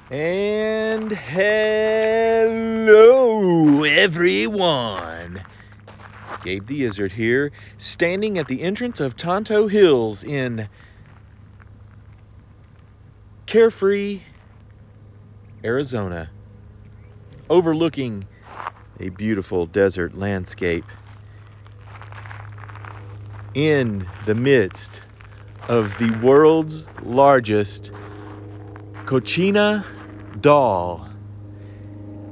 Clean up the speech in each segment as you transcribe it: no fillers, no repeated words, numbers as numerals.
And hello, everyone. Gabe the Izzard here, standing at the entrance of Tonto Hills in Carefree, Arizona, overlooking a beautiful desert landscape in the midst of the world's largest cochina doll.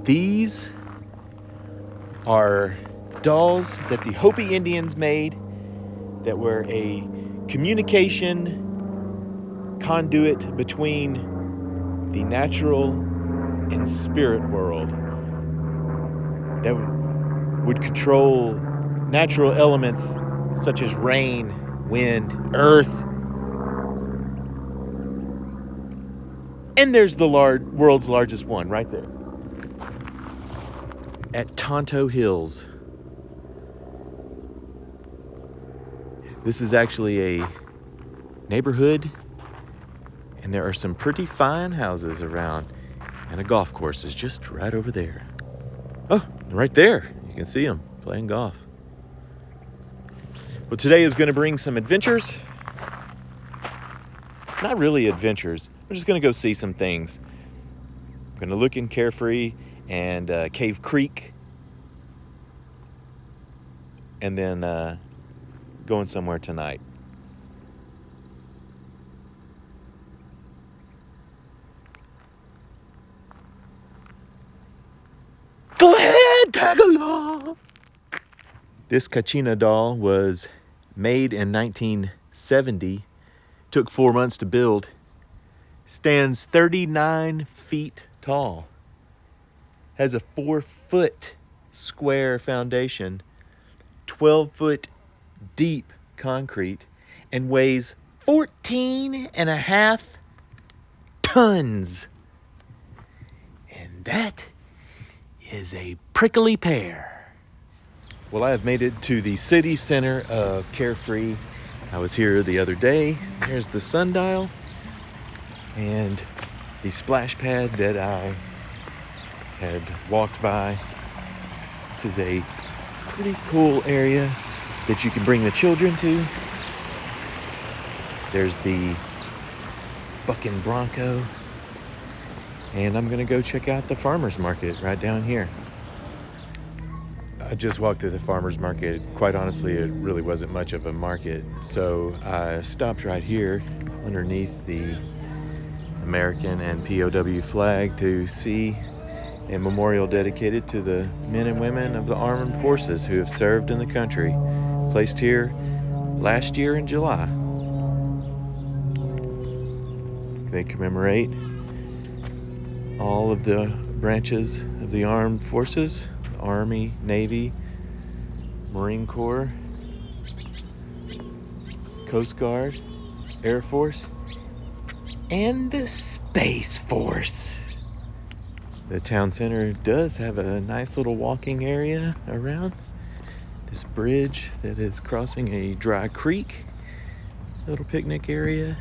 These are dolls that the Hopi Indians made that were a communication conduit between the natural and spirit world that would control natural elements such as rain, wind, earth. And there's the world's largest one right there at Tonto Hills. This is actually a neighborhood, and there are some pretty fine houses around, and a golf course is just right over there. Oh, right there. You can see them playing golf. Well, today is going to bring some adventures. Not really adventures. We're just going to go see some things. I'm going to look in Carefree and Cave Creek, and then going somewhere tonight. Go ahead, tag along. This Kachina doll was made in 1970. Took 4 months to build. Stands 39 feet tall. Has a 4-foot square foundation, 12-foot deep concrete, and weighs 14.5 tons. And that is a prickly pear. Well, I have made it to the city center of Carefree. I was here the other day. There's the sundial and the splash pad that I had walked by. This is a pretty cool area that you can bring the children to. There's the bucking bronco. And I'm gonna go check out the farmer's market right down here. I just walked through the farmer's market. Quite honestly, it really wasn't much of a market. So I stopped right here underneath the American and POW flag to see a memorial dedicated to the men and women of the armed forces who have served in the country, placed here last year in July. They commemorate all of the branches of the armed forces: Army, Navy, Marine Corps, Coast Guard, Air Force, and the Space Force. The town center does have a nice little walking area around this bridge that is crossing a dry creek. Little picnic area.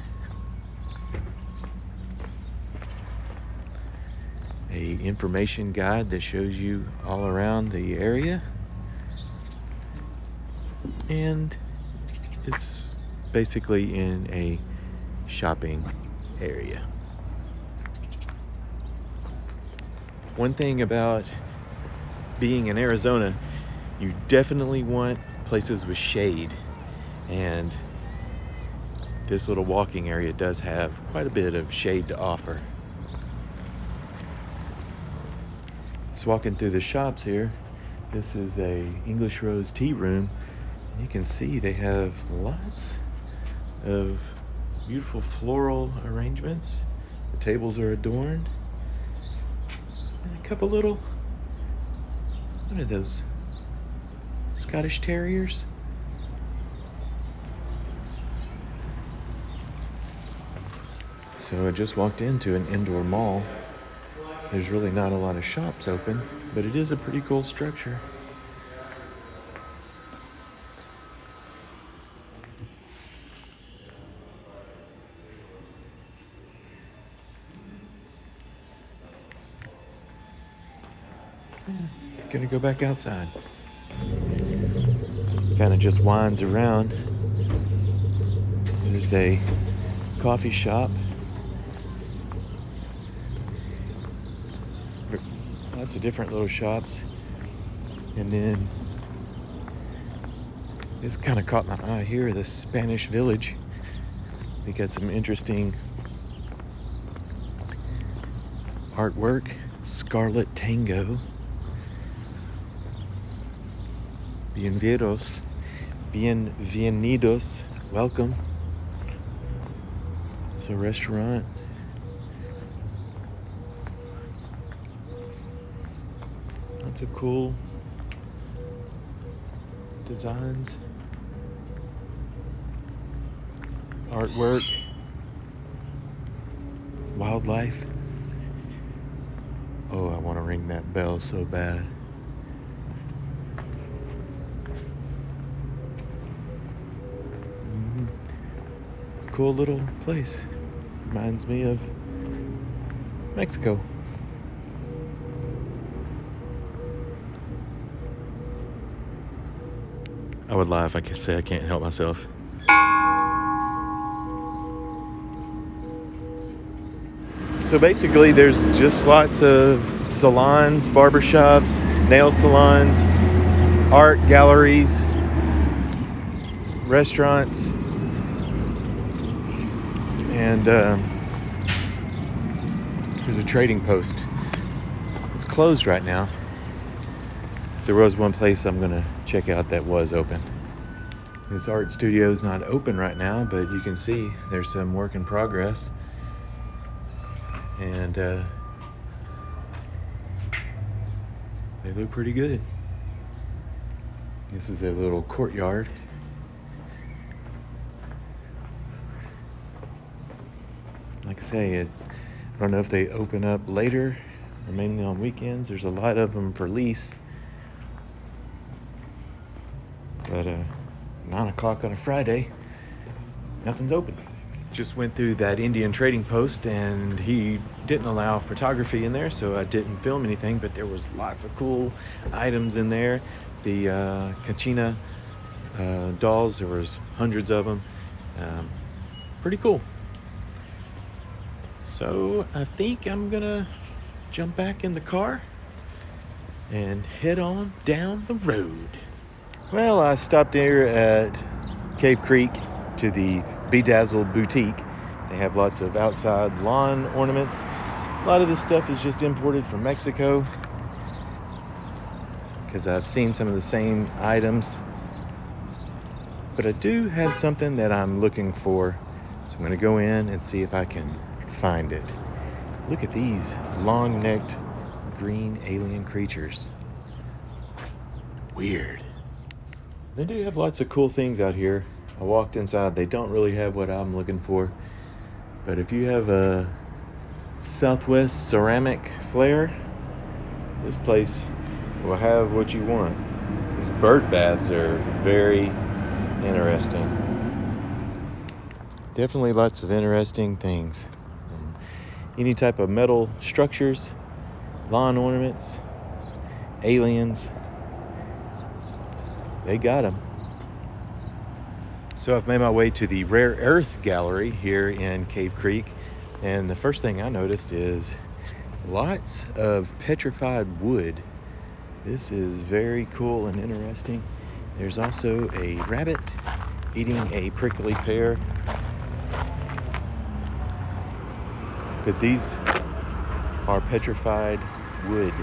A information guide that shows you all around the area. And it's basically in a shopping area. One thing about being in Arizona, you definitely want places with shade, and this little walking area does have quite a bit of shade to offer. Just walking through the shops here. This is a English Rose tea room. You can see they have lots of beautiful floral arrangements. The tables are adorned. And a couple little, what are those? Scottish Terriers? So I just walked into an indoor mall. There's really not a lot of shops open, but it is a pretty cool structure. Gonna go back outside. Kind of just winds around. There's a coffee shop. Lots of different little shops. And then this kind of caught my eye here, the Spanish Village. They got some interesting artwork. Scarlet Tango. Bienvenidos. Welcome. It's a restaurant. Lots of cool designs. Artwork. Wildlife. Oh, I want to ring that bell so bad. Cool little place. Reminds me of Mexico. I would lie if I could say I can't help myself. So basically there's just lots of salons, barbershops, nail salons, art galleries, restaurants, and there's a trading post. It's closed right now. There was one place I'm gonna check out that was open. This art studio is not open right now, but you can see there's some work in progress. And they look pretty good. This is a little courtyard. Like I say, I don't know if they open up later or mainly on weekends. There's a lot of them for lease. But 9 o'clock on a Friday, nothing's open. Just went through that Indian trading post and he didn't allow photography in there, so I didn't film anything, but there was lots of cool items in there. The Kachina dolls, there was hundreds of them. Pretty cool. So I think I'm gonna jump back in the car and head on down the road. Well, I stopped here at Cave Creek to the Bedazzled Boutique. They have lots of outside lawn ornaments. A lot of this stuff is just imported from Mexico because I've seen some of the same items. But I do have something that I'm looking for. So I'm going to go in and see if I can find it. Look at these long-necked green alien creatures. Weird. They do have lots of cool things out here. I walked inside. They don't really have what I'm looking for. But if you have a Southwest ceramic flair, this place will have what you want. These bird baths are very interesting. Definitely lots of interesting things. Any type of metal structures, lawn ornaments, aliens, they got them. So I've made my way to the Rare Earth Gallery here in Cave Creek, and the first thing I noticed is lots of petrified wood. This is very cool and interesting. There's also a rabbit eating a prickly pear. But these are petrified wood,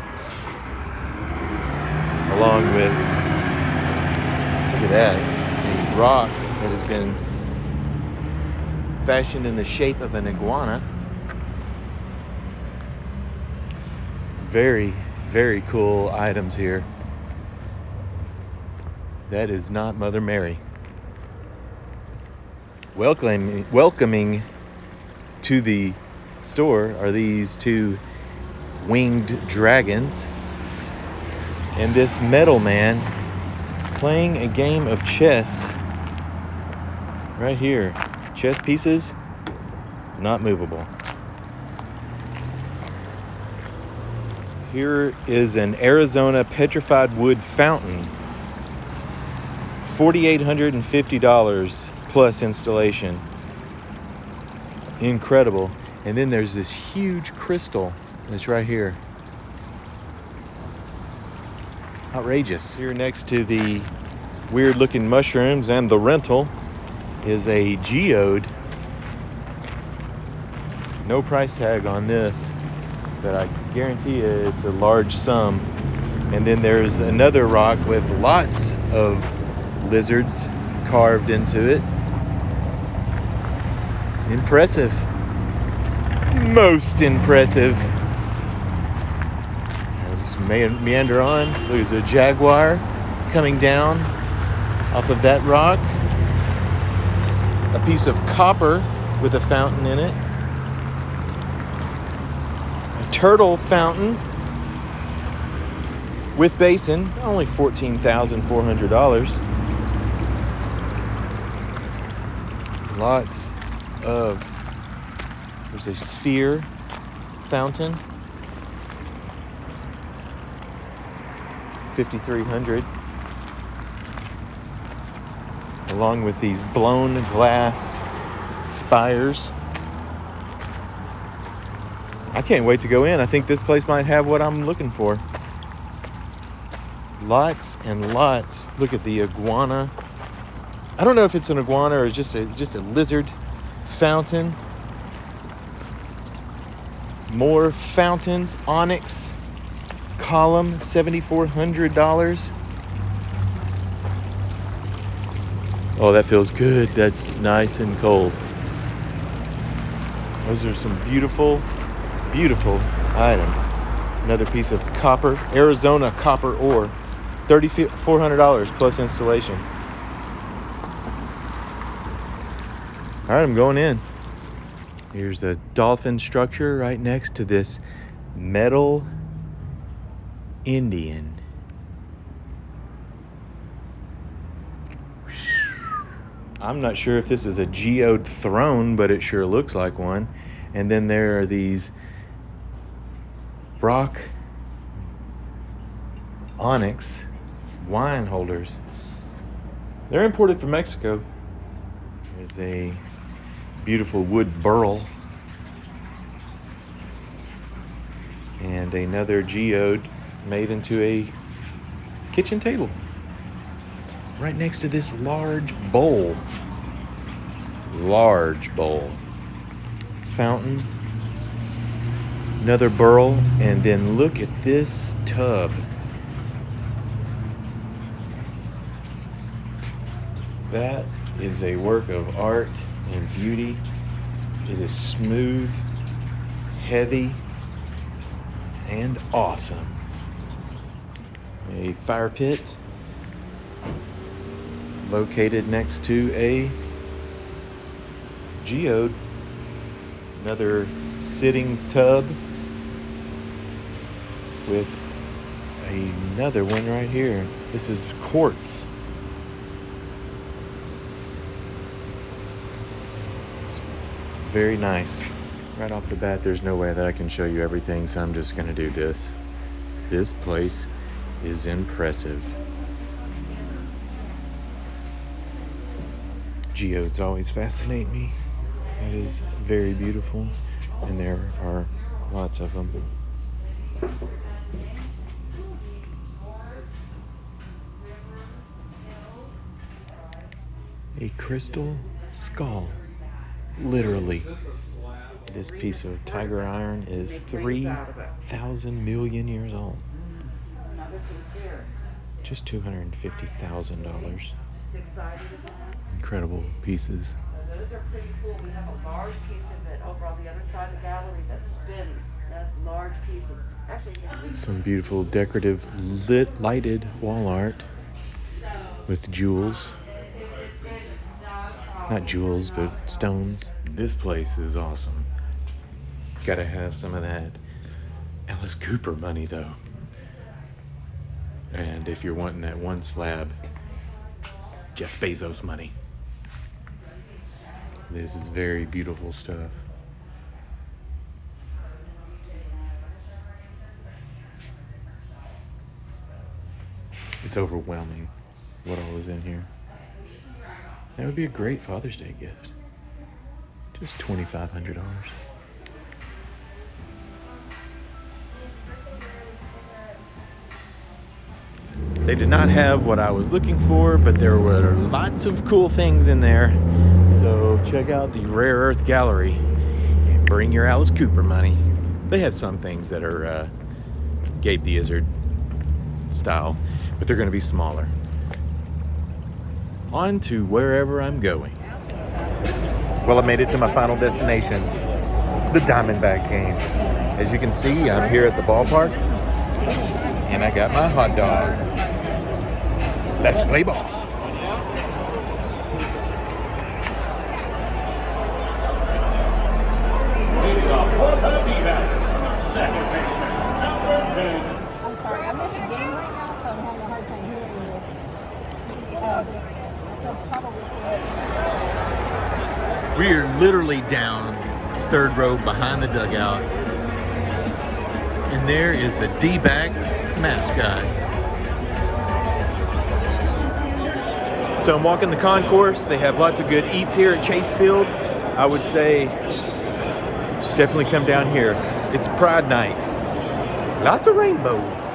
along with, look at that, a rock that has been fashioned in the shape of an iguana. Very, very cool items here. That is not Mother Mary. Welcoming to the store are these two winged dragons and this metal man playing a game of chess right here. Chess pieces, not movable. Here is an Arizona petrified wood fountain. $4,850 plus installation. Incredible. And then there's this huge crystal that's right here. Outrageous. Here next to the weird looking mushrooms and the rental is a geode. No price tag on this, but I guarantee you it's a large sum. And then there's another rock with lots of lizards carved into it. Impressive. Most impressive. Let's meander on. Look, there's a jaguar coming down off of that rock. A piece of copper with a fountain in it. A turtle fountain with basin, only $14,400. Lots of, there's a sphere fountain, $5,300, along with these blown glass spires. I can't wait to go in. I think this place might have what I'm looking for. Lots and lots. Look at the iguana. I don't know if it's an iguana or just a lizard fountain. More fountains. Onyx column, $7,400. Oh, that feels good. That's nice and cold. Those are some beautiful, beautiful items. Another piece of copper, Arizona copper ore, $3,400 plus installation. All right, I'm going in. Here's a dolphin structure right next to this metal Indian. I'm not sure if this is a geode throne, but it sure looks like one. And then there are these rock onyx wine holders. They're imported from Mexico. There's a beautiful wood burl and another geode made into a kitchen table right next to this large bowl fountain, another burl, and then look at this tub. That is a work of art and beauty. It is smooth, heavy, and awesome. A fire pit located next to a geode. Another sitting tub with another one right here. This is quartz. Very nice. Right off the bat, there's no way that I can show you everything, so I'm just gonna do this. This place is impressive. Geodes always fascinate me. That is very beautiful, and there are lots of them. A crystal skull. Literally, this piece of tiger iron is 3,000 million years old. Just $250,000. Incredible pieces. So those are pretty cool. We have a large piece of it over on the other side of the gallery that spins. That's large pieces. Actually, some beautiful decorative lighted wall art with jewels. Not jewels, but stones. This place is awesome. Gotta have some of that Alice Cooper money, though. And if you're wanting that one slab, Jeff Bezos money. This is very beautiful stuff. It's overwhelming what all is in here. That would be a great Father's Day gift. Just $2,500. They did not have what I was looking for, but there were lots of cool things in there. So check out the Rare Earth Gallery and bring your Alice Cooper money. They have some things that are Gabe the Izzard style, but they're going to be smaller. On to wherever I'm going. Well, I made it to my final destination, the Diamondback game. As you can see, I'm here at the ballpark, and I got my hot dog. Let's play ball. Second baseman, number 2. I'm sorry, I'm at the game right now, so I'm having a hard time hearing you. So probably. We are literally down third row behind the dugout. And there is the D-back mascot. So I'm walking the concourse. They have lots of good eats here at Chase Field. I would say definitely come down here. It's Pride Night. Lots of rainbows.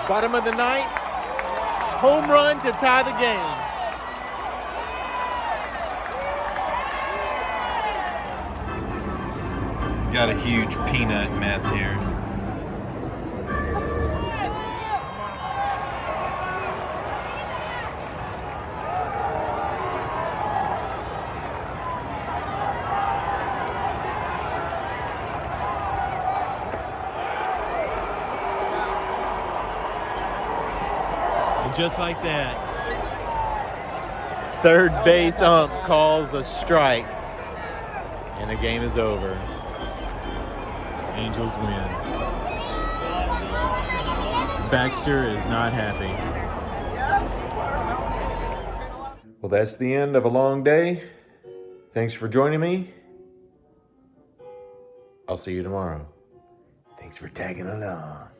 Bottom of the ninth, home run to tie the game. Got a huge peanut mess here. Just like that, third base ump calls a strike, and the game is over. Angels win. Baxter is not happy. Well, that's the end of a long day. Thanks for joining me. I'll see you tomorrow. Thanks for tagging along.